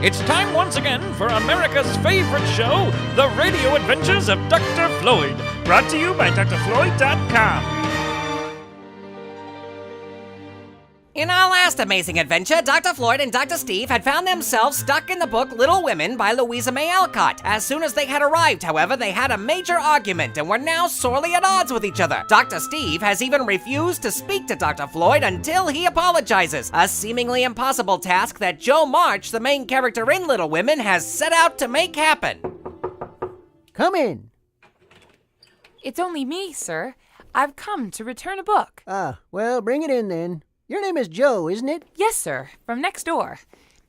It's time once again for America's favorite show, The Radio Adventures of Dr. Floyd, brought to you by drfloyd.com. In our last amazing adventure, Dr. Floyd and Dr. Steve had found themselves stuck in the book Little Women by Louisa May Alcott. As soon as they had arrived, however, they had a major argument and were now sorely at odds with each other. Dr. Steve has even refused to speak to Dr. Floyd until he apologizes, a seemingly impossible task that Joe March, the main character in Little Women, has set out to make happen. Come in. It's only me, sir. I've come to return a book. Well, bring it in then. Your name is Joe, isn't it? Yes, sir. From next door.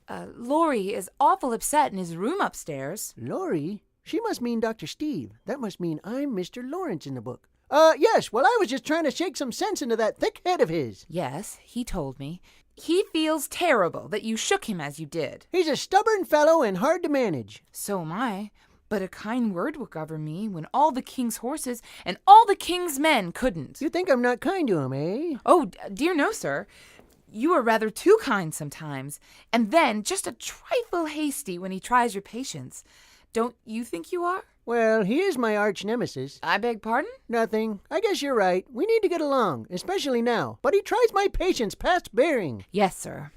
Laurie is awful upset in his room upstairs. Laurie? She must mean Dr. Steve. That must mean I'm Mr. Lawrence in the book. Yes, well, I was just trying to shake some sense into that thick head of his. Yes, he told me. He feels terrible that you shook him as you did. He's a stubborn fellow and hard to manage. So am I. But a kind word will govern me when all the king's horses and all the king's men couldn't. You think I'm not kind to him, eh? Oh, dear no, sir. You are rather too kind sometimes, and then just a trifle hasty when he tries your patience. Don't you think you are? Well, he is my arch nemesis. I beg pardon? Nothing. I guess you're right. We need to get along, especially now. But he tries my patience past bearing. Yes, sir.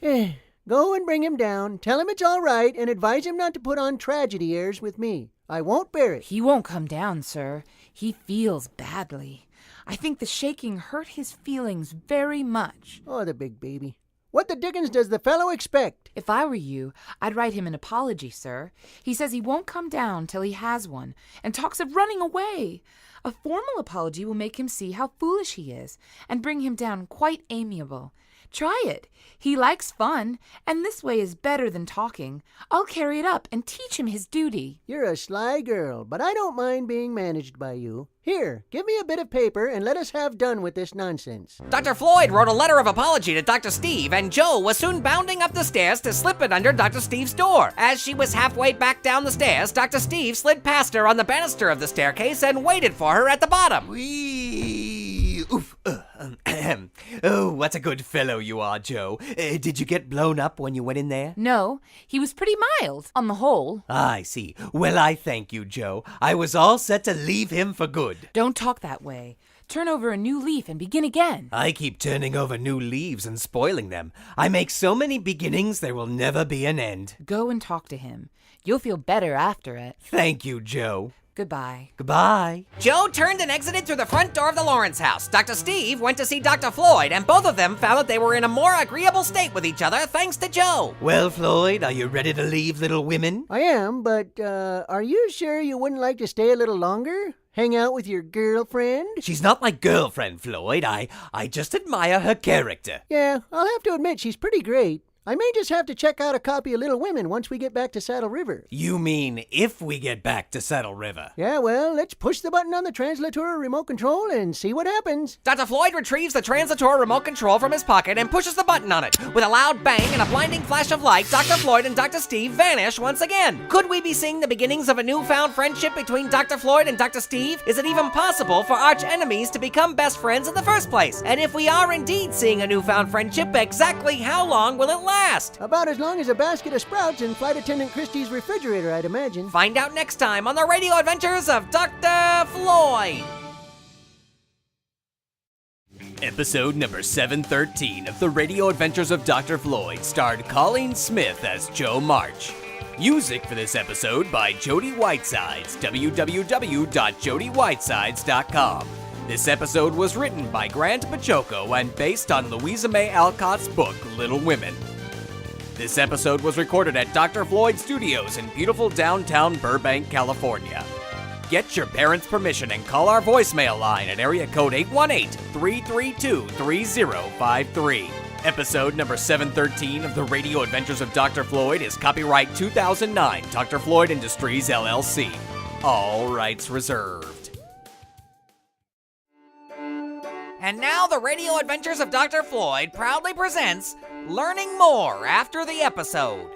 Go and bring him down, tell him it's all right, and advise him not to put on tragedy airs with me. I won't bear it. He won't come down, sir. He feels badly. I think the shaking hurt his feelings very much. Oh, the big baby. What the dickens does the fellow expect? If I were you, I'd write him an apology, sir. He says he won't come down till he has one, and talks of running away. A formal apology will make him see how foolish he is, and bring him down quite amiable. Try it. He likes fun, and this way is better than talking. I'll carry it up and teach him his duty. You're a sly girl, but I don't mind being managed by you. Here, give me a bit of paper and let us have done with this nonsense. Dr. Floyd wrote a letter of apology to Dr. Steve, and Joe was soon bounding up the stairs to slip it under Dr. Steve's door. As she was halfway back down the stairs, Dr. Steve slid past her on the banister of the staircase and waited for her at the bottom. Whee! Oof. Oh, what a good fellow you are, Joe. Did you get blown up when you went in there? No, he was pretty mild, on the whole. I see. Well, I thank you, Joe. I was all set to leave him for good. Don't talk that way. Turn over a new leaf and begin again. I keep turning over new leaves and spoiling them. I make so many beginnings there will never be an end. Go and talk to him. You'll feel better after it. Thank you, Joe. Goodbye. Goodbye. Joe turned and exited through the front door of the Lawrence house. Dr. Steve went to see Dr. Floyd, and both of them found that they were in a more agreeable state with each other thanks to Joe. Well, Floyd, are you ready to leave Little Women? I am, but, are you sure you wouldn't like to stay a little longer? Hang out with your girlfriend? She's not my girlfriend, Floyd. I just admire her character. Yeah, I'll have to admit she's pretty great. I may just have to check out a copy of Little Women once we get back to Saddle River. You mean if we get back to Saddle River? Yeah, well, let's push the button on the translator remote control and see what happens. Dr. Floyd retrieves the translator remote control from his pocket and pushes the button on it. With a loud bang and a blinding flash of light, Dr. Floyd and Dr. Steve vanish once again. Could we be seeing the beginnings of a newfound friendship between Dr. Floyd and Dr. Steve? Is it even possible for arch enemies to become best friends in the first place? And if we are indeed seeing a newfound friendship, exactly how long will it last? About as long as a basket of Sprouts in Flight Attendant Christie's refrigerator, I'd imagine. Find out next time on the Radio Adventures of Dr. Floyd. Episode number 713 of The Radio Adventures of Dr. Floyd starred Colleen Smith as Joe March. Music for this episode by Jody Whitesides, www.jodywhitesides.com. This episode was written by Grant Baciocco and based on Louisa May Alcott's book, Little Women. This episode was recorded at Dr. Floyd Studios in beautiful downtown Burbank, California. Get your parents' permission and call our voicemail line at area code 818-332-3053. Episode number 713 of The Radio Adventures of Dr. Floyd is copyright 2009, Dr. Floyd Industries, LLC. All rights reserved. And now the Radio Adventures of Dr. Floyd proudly presents Learning More After the Episode.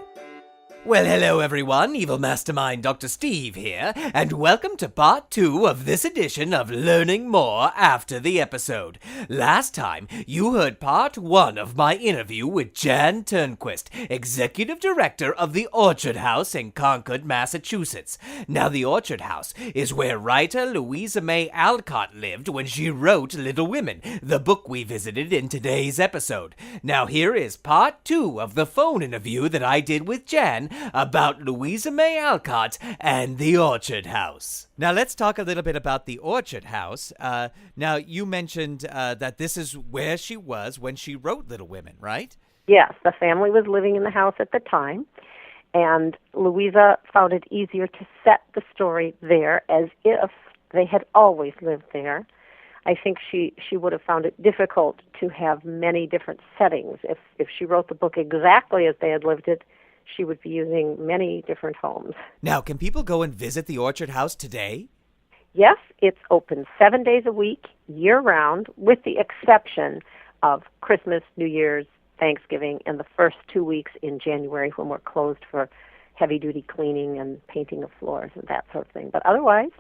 Well, hello everyone, Evil Mastermind Dr. Steve here, and welcome to part 2 of this edition of Learning More After the Episode. Last time, you heard part 1 of my interview with Jan Turnquist, Executive Director of the Orchard House in Concord, Massachusetts. Now, the Orchard House is where writer Louisa May Alcott lived when she wrote Little Women, the book we visited in today's episode. Now, here is part 2 of the phone interview that I did with Jan about Louisa May Alcott and the Orchard House. Now, let's talk a little bit about the Orchard House. Now, you mentioned that this is where she was when she wrote Little Women, right? Yes, the family was living in the house at the time, and Louisa found it easier to set the story there as if they had always lived there. I think she would have found it difficult to have many different settings. If she wrote the book exactly as they had lived it, she would be using many different homes. Now, can people go and visit the Orchard House today? Yes, it's open 7 days a week, year-round, with the exception of Christmas, New Year's, Thanksgiving, and the first 2 weeks in January when we're closed for heavy-duty cleaning and painting of floors and that sort of thing. But otherwise,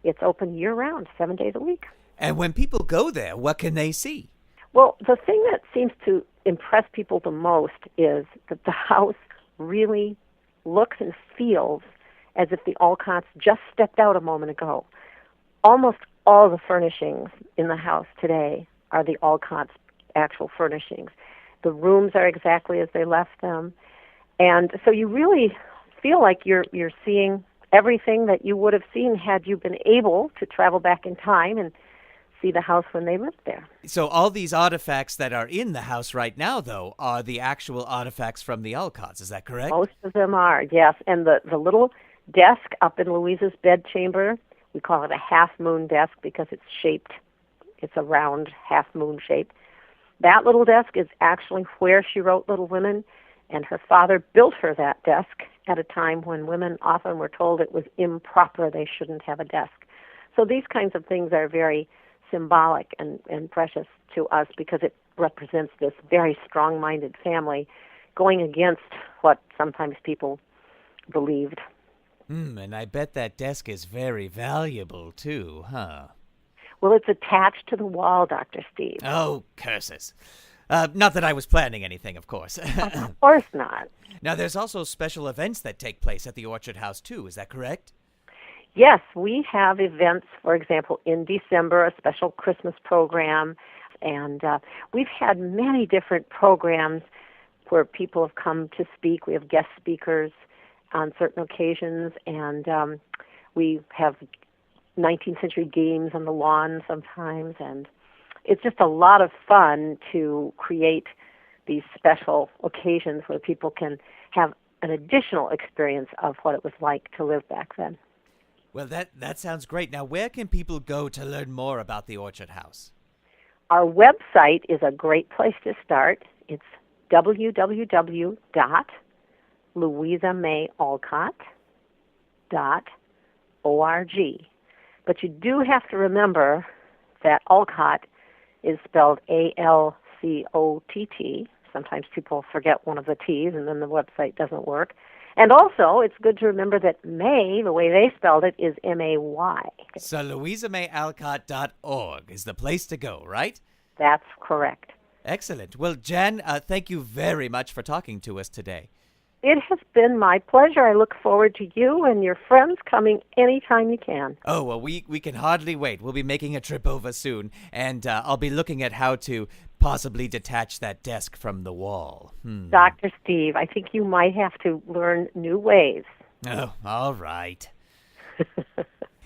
it's open year-round, 7 days a week. And when people go there, what can they see? Well, the thing that seems to impress people the most is that the house really looks and feels as if the Alcotts just stepped out a moment ago. Almost all the furnishings in the house today are the Alcotts' actual furnishings. The rooms are exactly as they left them. And so you really feel like you're seeing everything that you would have seen had you been able to travel back in time and see the house when they lived there. So all these artifacts that are in the house right now, though, are the actual artifacts from the Alcotts. Is that correct? Most of them are, yes. And the little desk up in Louisa's bedchamber, we call it a half-moon desk because it's a round half-moon shape. That little desk is actually where she wrote Little Women, and her father built her that desk at a time when women often were told it was improper, they shouldn't have a desk. So these kinds of things are very symbolic and precious to us because it represents this very strong-minded family going against what sometimes people believed. And I bet that desk is very valuable, too, huh? Well, it's attached to the wall, Dr. Steve. Oh, curses. Not that I was planning anything, of course. Of course not. Now, there's also special events that take place at the Orchard House, too. Is that correct? Yes, we have events, for example, in December, a special Christmas program, and we've had many different programs where people have come to speak. We have guest speakers on certain occasions, and we have 19th century games on the lawn sometimes, and it's just a lot of fun to create these special occasions where people can have an additional experience of what it was like to live back then. Well, that sounds great. Now, where can people go to learn more about the Orchard House? Our website is a great place to start. It's www.louisamayalcott.org. But you do have to remember that Alcott is spelled A-L-C-O-T-T. Sometimes people forget one of the T's and then the website doesn't work. And also, it's good to remember that May, the way they spelled it, is M-A-Y. So louisamayalcott.org is the place to go, right? That's correct. Excellent. Well, Jan, thank you very much for talking to us today. It has been my pleasure. I look forward to you and your friends coming anytime you can. Oh, well, we can hardly wait. We'll be making a trip over soon, and I'll be looking at how to possibly detach that desk from the wall. Dr. Steve, I think you might have to learn new ways. Oh, all right.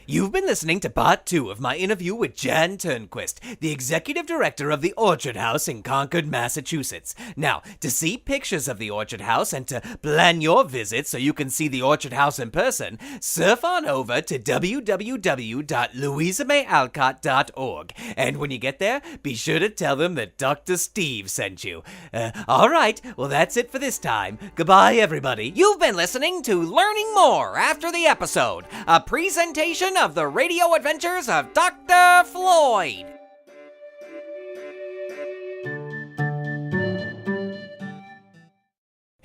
You've been listening to part 2 of my interview with Jan Turnquist, the Executive Director of the Orchard House in Concord, Massachusetts. Now, to see pictures of the Orchard House and to plan your visit so you can see the Orchard House in person, surf on over to www.louisamayalcott.org. And when you get there, be sure to tell them that Dr. Steve sent you. All right, well, that's it for this time. Goodbye, everybody. You've been listening to Learning More After the Episode, a presentation of the radio adventures of Dr. Floyd.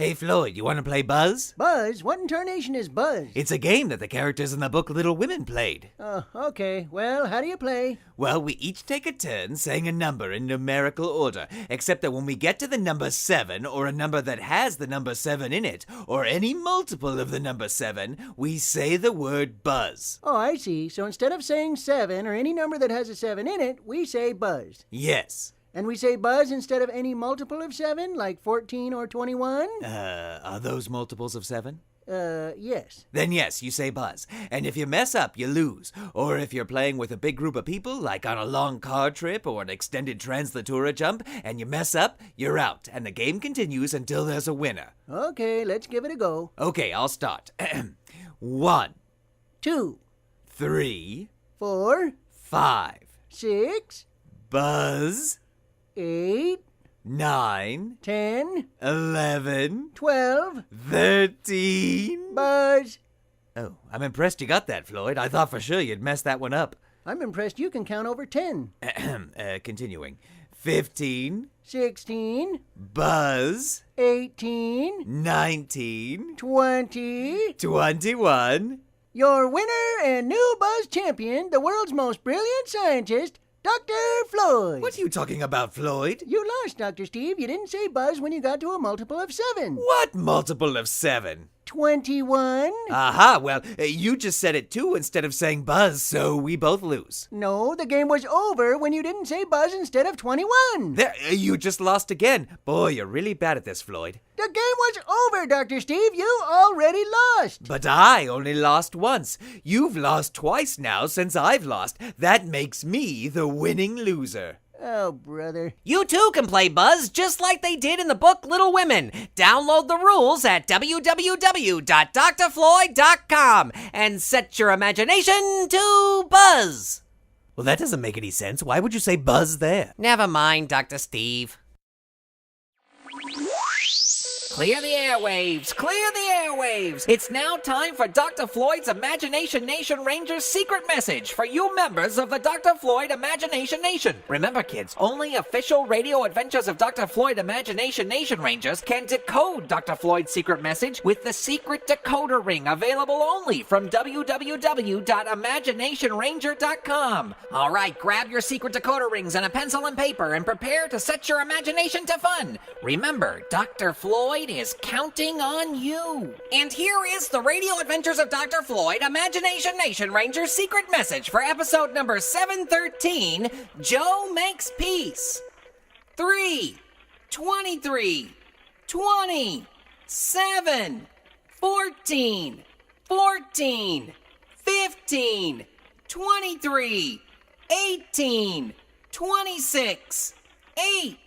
Hey, Floyd, you want to play Buzz? Buzz? What in tarnation is Buzz? It's a game that the characters in the book Little Women played. Oh, okay. Well, how do you play? Well, we each take a turn saying a number in numerical order, except that when we get to the number 7, or a number that has the number 7 in it, or any multiple of the number 7, we say the word Buzz. Oh, I see. So instead of saying 7, or any number that has a 7 in it, we say Buzz. Yes. And we say Buzz instead of any multiple of 7, like 14 or 21? Are those multiples of 7? Yes. Then yes, you say Buzz. And if you mess up, you lose. Or if you're playing with a big group of people, like on a long car trip or an extended translatura jump, and you mess up, you're out. And the game continues until there's a winner. Okay, let's give it a go. Okay, I'll start. 1, 2, 3, 4, 5. 6, Buzz. 8, 9, 10, 11, 12, 13. Buzz. Oh, I'm impressed you got that, Floyd. I thought for sure you'd mess that one up. I'm impressed you can count over 10. Continuing. 15, 16, Buzz, 18, 19, 20. 21. Your winner and new Buzz champion, the world's most brilliant scientist, Dr. Floyd. What are you talking about, Floyd? You lost, Dr. Steve. You didn't say Buzz when you got to a multiple of 7. What multiple of 7? 21? Aha, well, you just said it too instead of saying Buzz, so we both lose. No, the game was over when you didn't say Buzz instead of 21. There, you just lost again. Boy, you're really bad at this, Floyd. The game was over, Dr. Steve. You already lost. But I only lost once. You've lost twice now since I've lost. That makes me the winning loser. Oh, brother. You too can play Buzz just like they did in the book Little Women. Download the rules at www.drfloyd.com and set your imagination to Buzz. Well, that doesn't make any sense. Why would you say Buzz there? Never mind, Dr. Steve. Clear the airwaves! Clear the airwaves! It's now time for Dr. Floyd's Imagination Nation Rangers secret message for you members of the Dr. Floyd Imagination Nation. Remember, kids, only official radio adventures of Dr. Floyd Imagination Nation Rangers can decode Dr. Floyd's secret message with the secret decoder ring, available only from www.imaginationranger.com. All right, grab your secret decoder rings and a pencil and paper and prepare to set your imagination to fun. Remember, Dr. Floyd is counting on you. And here is the Radio Adventures of Dr. Floyd Imagination Nation Ranger secret message for episode number 713, Joe Makes Peace. 3, 23, 20, 7, 14, 14, 15, 23, 18, 26, 8,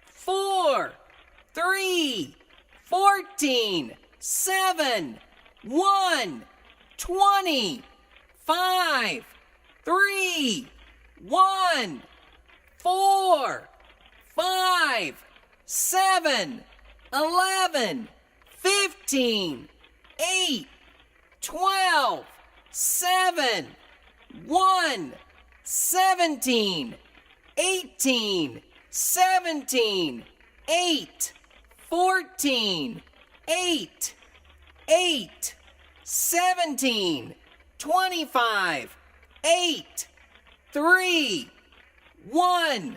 4, 3, 14, 7, 1, 20, 5, 3, 1, 4, 5, 7, 11, 15, 8, 12, 7, 1, 17, 18, 17, 8, 14, 8, 8, 17, 25, 8, 3, 1,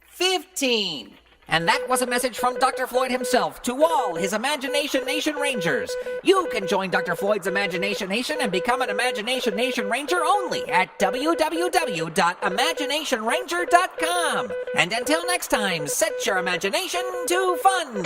15. And that was a message from Dr. Floyd himself to all his Imagination Nation Rangers. You can join Dr. Floyd's Imagination Nation and become an Imagination Nation Ranger only at www.imaginationranger.com. And until next time, set your imagination to fun.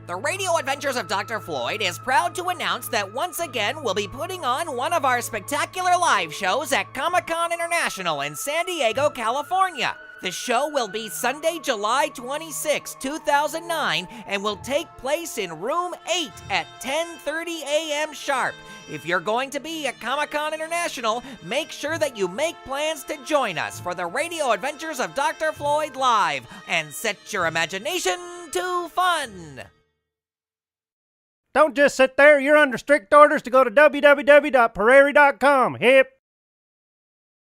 The Radio Adventures of Dr. Floyd is proud to announce that once again we'll be putting on one of our spectacular live shows at Comic-Con International in San Diego, California. The show will be Sunday, July 26, 2009, and will take place in Room 8 at 10:30 a.m. sharp. If you're going to be at Comic-Con International, make sure that you make plans to join us for the Radio Adventures of Dr. Floyd Live, and set your imagination to fun. Don't just sit there. You're under strict orders to go to www.prairie.com. Hip,